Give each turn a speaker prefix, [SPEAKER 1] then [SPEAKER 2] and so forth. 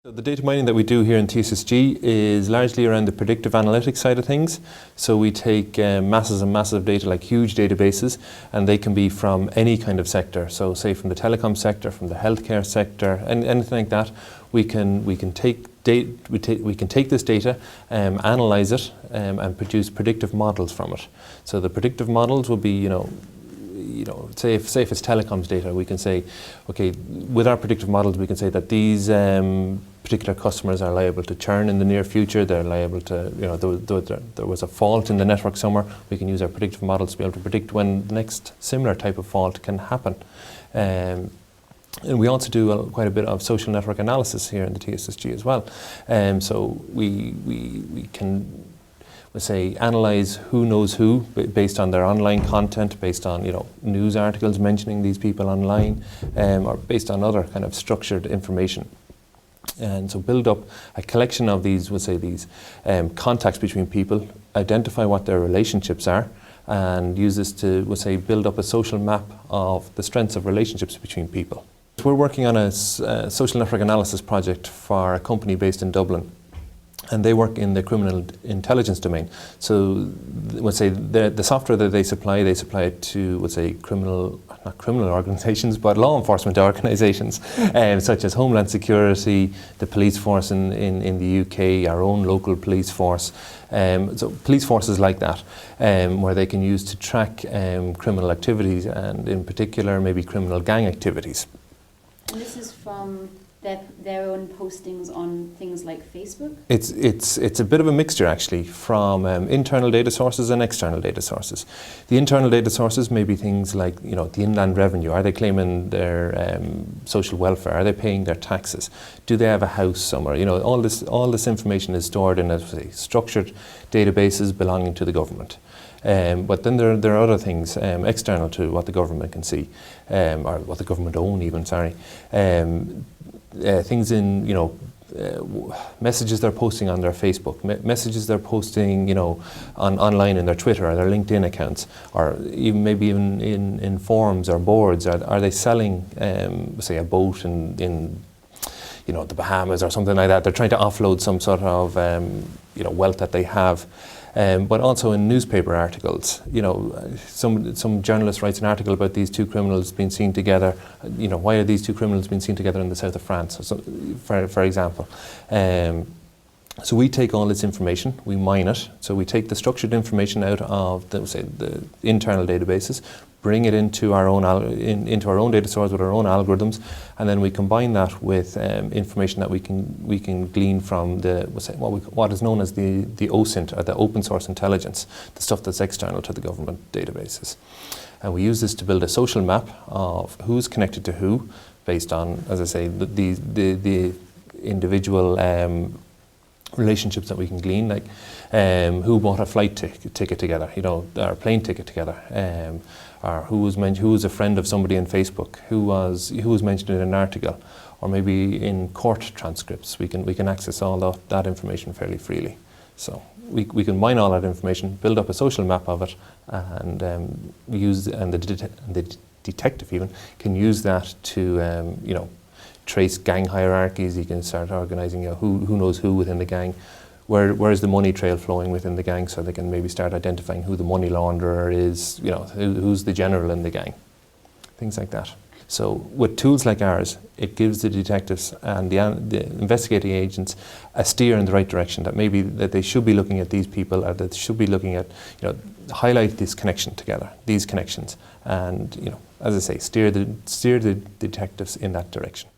[SPEAKER 1] So the data mining that we do here in TSSG is largely around the predictive analytics side of things. So we take masses and masses of data, like huge databases, and they can be from any kind of sector. So say from the telecom sector, from the healthcare sector, and anything like that. We can take this data, analyze it, and produce predictive models from it. So the predictive models will be, say if it's telecoms data, we can say, okay, with our predictive models, we can say that these particular customers are liable to churn in the near future. They're liable to, there was a fault in the network somewhere. We can use our predictive models to be able to predict when the next similar type of fault can happen. And we also do quite a bit of social network analysis here in the TSSG as well. So we can, let's say, analyze who knows who based on their online content, based on news articles mentioning these people online, or based on other kind of structured information. And so build up a collection of these, we'll say these contacts between people, identify what their relationships are, and use this to, we'll say, build up a social map of the strengths of relationships between people. We're working on a social network analysis project for a company based in Dublin. And they work in the criminal intelligence domain. So, let's say the software that they supply it to, let's say, not criminal organisations, but law enforcement organisations, such as Homeland Security, the police force in the UK, our own local police force. So police forces like that, where they can use to track criminal activities, and in particular, maybe criminal gang activities.
[SPEAKER 2] And this is from their own postings on things like Facebook?
[SPEAKER 1] It's a bit of a mixture, actually, from internal data sources and external data sources. The internal data sources may be things like the inland revenue. Are they claiming their social welfare? Are they paying their taxes? Do they have a house somewhere? All this information is stored in structured databases belonging to the government. But then there are other things external to what the government can see, or what the government own even, sorry. Things in, messages they're posting on their Facebook, messages they're posting, online in their Twitter or their LinkedIn accounts, or even maybe in forums or boards. Are they selling, say, a boat in the Bahamas or something like that? They're trying to offload some sort of, wealth that they have. But also in newspaper articles, some journalist writes an article about these two criminals being seen together. Why are these two criminals being seen together in the south of France, for example? So we take all this information, we mine it. So we take the structured information out of the internal databases, bring it into our own data source with our own algorithms, and then we combine that with information that we can glean from what is known as the OSINT, or the open source intelligence, the stuff that's external to the government databases. And we use this to build a social map of who's connected to who, based on, as I say, the individual relationships that we can glean, like who bought a flight ticket together, or a plane ticket together, or who was a friend of somebody on Facebook, who was mentioned in an article, or maybe in court transcripts. We can access all that information fairly freely. So we can mine all that information, build up a social map of it, and the detective even can use that to trace gang hierarchies. You can start organising who knows who within the gang, where is the money trail flowing within the gang, so they can maybe start identifying who the money launderer is, who's the general in the gang, things like that. So with tools like ours, it gives the detectives and the investigating agents a steer in the right direction, that they should be looking at these people, or that they should be looking at, highlight this connection together, these connections, and as I say, steer the detectives in that direction.